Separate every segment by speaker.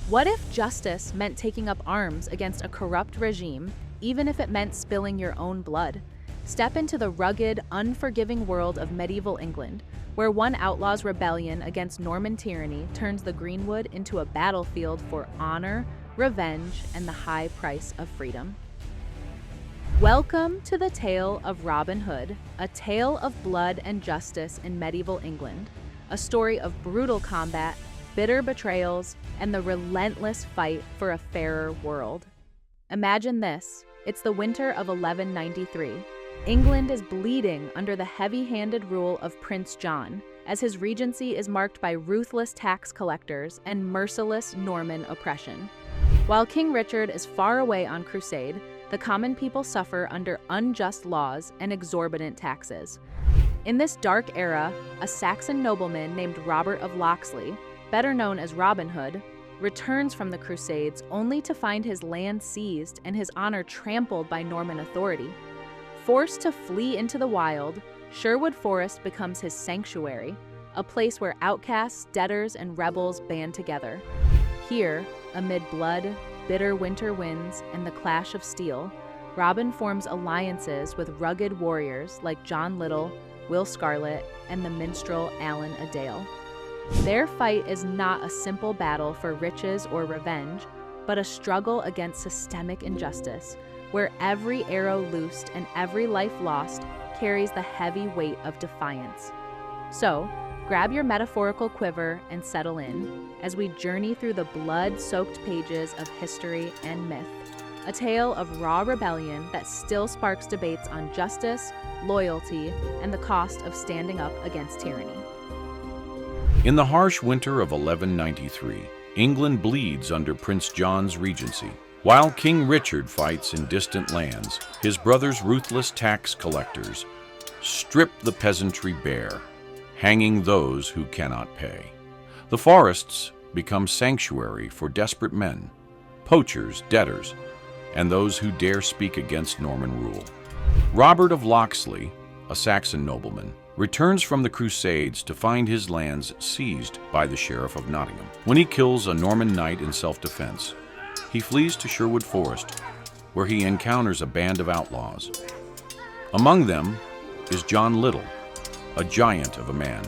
Speaker 1: What if justice meant taking up arms against a corrupt regime, even if it meant spilling your own blood? Step into the rugged, unforgiving world of medieval England, where one outlaw's rebellion against Norman tyranny turns the Greenwood into a battlefield for honor, revenge, and the high price of freedom. Welcome to the tale of Robin Hood, a tale of blood and justice in medieval England, a story of brutal combat, bitter betrayals, and the relentless fight for a fairer world. Imagine this. It's the winter of 1193. England is bleeding under the heavy-handed rule of Prince John, as his regency is marked by ruthless tax collectors and merciless Norman oppression. While King Richard is far away on crusade, the common people suffer under unjust laws and exorbitant taxes. In this dark era, a Saxon nobleman named Robert of Locksley, better known as Robin Hood, returns from the Crusades only to find his land seized and his honor trampled by Norman authority. Forced to flee into the wild, Sherwood Forest becomes his sanctuary, a place where outcasts, debtors, and rebels band together. Here, amid blood, bitter winter winds, and the clash of steel, Robin forms alliances with rugged warriors like John Little, Will Scarlet, and the minstrel Allan a Dale. Their fight is not a simple battle for riches or revenge, but a struggle against systemic injustice, where every arrow loosed and every life lost carries the heavy weight of defiance. So, grab your metaphorical quiver and settle in as we journey through the blood-soaked pages of history and myth, a tale of raw rebellion that still sparks debates on justice, loyalty, and the cost of standing up against tyranny.
Speaker 2: In the harsh winter of 1193, England bleeds under Prince John's regency. While King Richard fights in distant lands, his brother's ruthless tax collectors strip the peasantry bare, hanging those who cannot pay. The forests become sanctuary for desperate men, poachers, debtors, and those who dare speak against Norman rule. Robert of Locksley, a Saxon nobleman, returns from the Crusades to find his lands seized by the Sheriff of Nottingham. When he kills a Norman knight in self-defense, he flees to Sherwood Forest, where he encounters a band of outlaws. Among them is John Little, a giant of a man,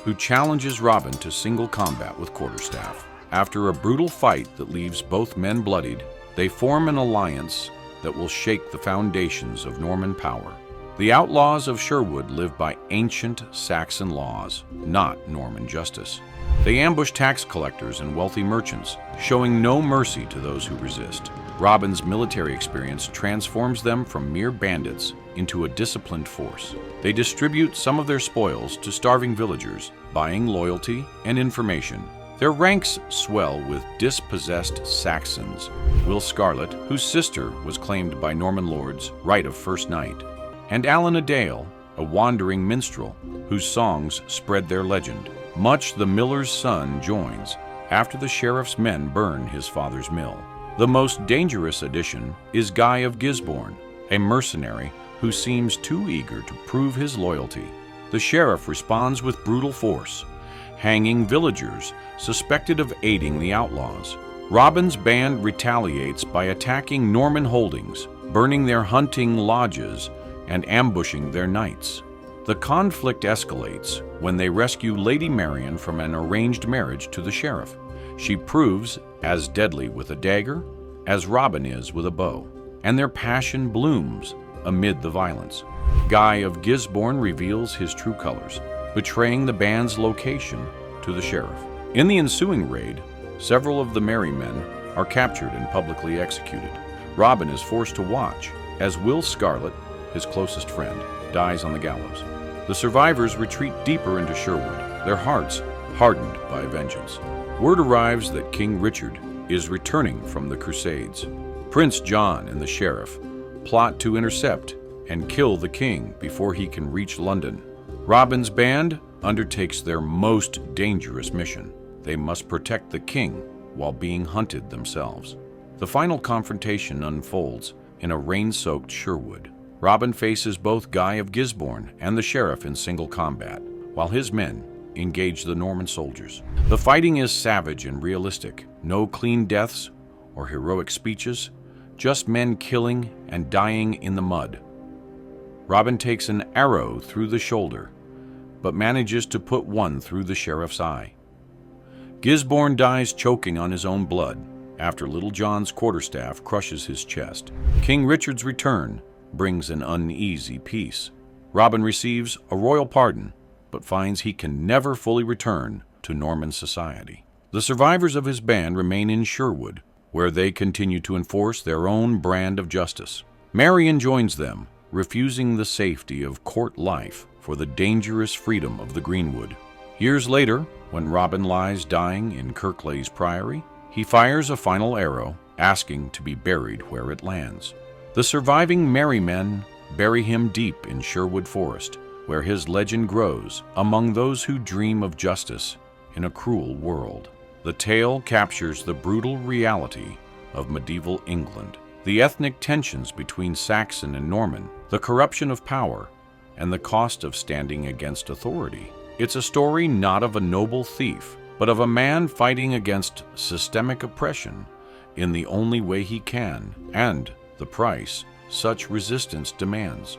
Speaker 2: who challenges Robin to single combat with quarterstaff. After a brutal fight that leaves both men bloodied, they form an alliance that will shake the foundations of Norman power. The outlaws of Sherwood live by ancient Saxon laws, not Norman justice. They ambush tax collectors and wealthy merchants, showing no mercy to those who resist. Robin's military experience transforms them from mere bandits into a disciplined force. They distribute some of their spoils to starving villagers, buying loyalty and information. Their ranks swell with dispossessed Saxons, Will Scarlet, whose sister was claimed by Norman lords, right of first night, and Allan a Dale, a wandering minstrel, whose songs spread their legend. Much the miller's son joins after the sheriff's men burn his father's mill. The most dangerous addition is Guy of Gisborne, a mercenary who seems too eager to prove his loyalty. The sheriff responds with brutal force, hanging villagers suspected of aiding the outlaws. Robin's band retaliates by attacking Norman holdings, burning their hunting lodges, and ambushing their knights. The conflict escalates when they rescue Lady Marion from an arranged marriage to the sheriff. She proves as deadly with a dagger as Robin is with a bow, and their passion blooms amid the violence. Guy of Gisborne reveals his true colors, betraying the band's location to the sheriff. In the ensuing raid, several of the merry men are captured and publicly executed. Robin is forced to watch as Will Scarlet, his closest friend, dies on the gallows. The survivors retreat deeper into Sherwood, their hearts hardened by vengeance. Word arrives that King Richard is returning from the Crusades. Prince John and the sheriff plot to intercept and kill the king before he can reach London. Robin's band undertakes their most dangerous mission. They must protect the king while being hunted themselves. The final confrontation unfolds in a rain-soaked Sherwood. Robin faces both Guy of Gisborne and the sheriff in single combat, while his men engage the Norman soldiers. The fighting is savage and realistic. No clean deaths or heroic speeches, just men killing and dying in the mud. Robin takes an arrow through the shoulder, but manages to put one through the sheriff's eye. Gisborne dies choking on his own blood after Little John's quarterstaff crushes his chest. King Richard's return brings an uneasy peace. Robin receives a royal pardon, but finds he can never fully return to Norman society. The survivors of his band remain in Sherwood, where they continue to enforce their own brand of justice. Marion joins them, refusing the safety of court life for the dangerous freedom of the Greenwood. Years later, when Robin lies dying in Kirkleys Priory, he fires a final arrow, asking to be buried where it lands. The surviving merry men bury him deep in Sherwood Forest, where his legend grows among those who dream of justice in a cruel world. The tale captures the brutal reality of medieval England, the ethnic tensions between Saxon and Norman, the corruption of power, and the cost of standing against authority. It's a story not of a noble thief, but of a man fighting against systemic oppression in the only way he can, and the price such resistance demands.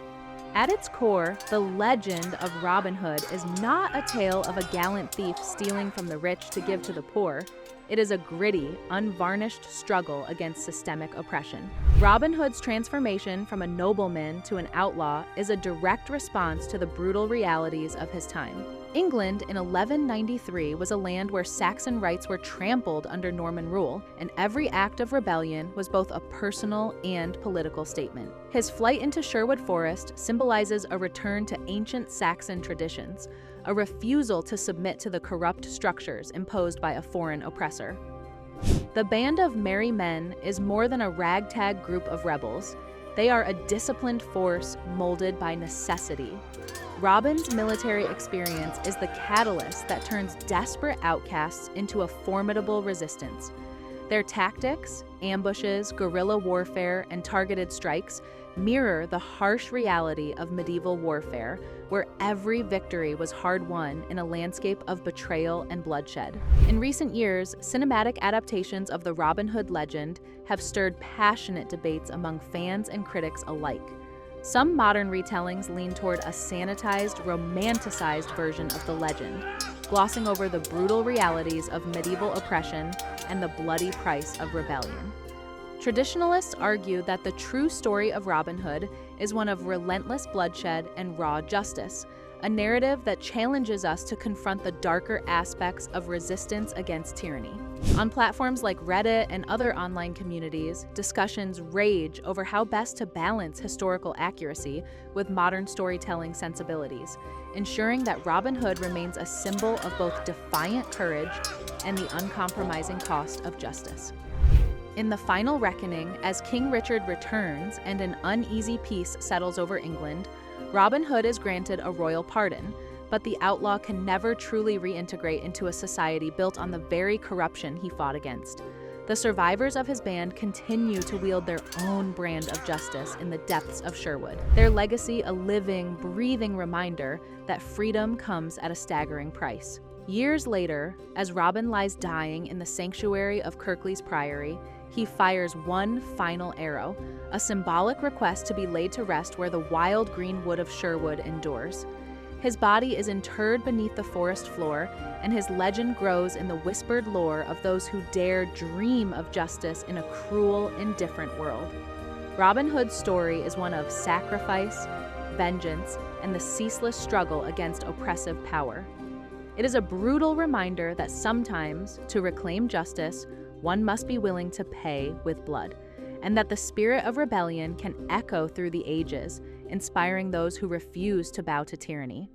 Speaker 1: At its core, the legend of Robin Hood is not a tale of a gallant thief stealing from the rich to give to the poor. It is a gritty, unvarnished struggle against systemic oppression. Robin Hood's transformation from a nobleman to an outlaw is a direct response to the brutal realities of his time. England in 1193 was a land where Saxon rights were trampled under Norman rule, and every act of rebellion was both a personal and political statement. His flight into Sherwood Forest symbolizes a return to ancient Saxon traditions, a refusal to submit to the corrupt structures imposed by a foreign oppressor. The band of merry men is more than a ragtag group of rebels. They are a disciplined force molded by necessity. Robin's military experience is the catalyst that turns desperate outcasts into a formidable resistance. Their tactics, ambushes, guerrilla warfare, and targeted strikes mirror the harsh reality of medieval warfare, where every victory was hard-won in a landscape of betrayal and bloodshed. In recent years, cinematic adaptations of the Robin Hood legend have stirred passionate debates among fans and critics alike. Some modern retellings lean toward a sanitized, romanticized version of the legend, glossing over the brutal realities of medieval oppression and the bloody price of rebellion. Traditionalists argue that the true story of Robin Hood is one of relentless bloodshed and raw justice, a narrative that challenges us to confront the darker aspects of resistance against tyranny. On platforms like Reddit and other online communities, discussions rage over how best to balance historical accuracy with modern storytelling sensibilities, ensuring that Robin Hood remains a symbol of both defiant courage and the uncompromising cost of justice. In the final reckoning, as King Richard returns and an uneasy peace settles over England, Robin Hood is granted a royal pardon, but the outlaw can never truly reintegrate into a society built on the very corruption he fought against. The survivors of his band continue to wield their own brand of justice in the depths of Sherwood, their legacy a living, breathing reminder that freedom comes at a staggering price. Years later, as Robin lies dying in the sanctuary of Kirkleys Priory, he fires one final arrow, a symbolic request to be laid to rest where the wild green wood of Sherwood endures. His body is interred beneath the forest floor, and his legend grows in the whispered lore of those who dare dream of justice in a cruel, indifferent world. Robin Hood's story is one of sacrifice, vengeance, and the ceaseless struggle against oppressive power. It is a brutal reminder that sometimes, to reclaim justice, one must be willing to pay with blood, and that the spirit of rebellion can echo through the ages, inspiring those who refuse to bow to tyranny.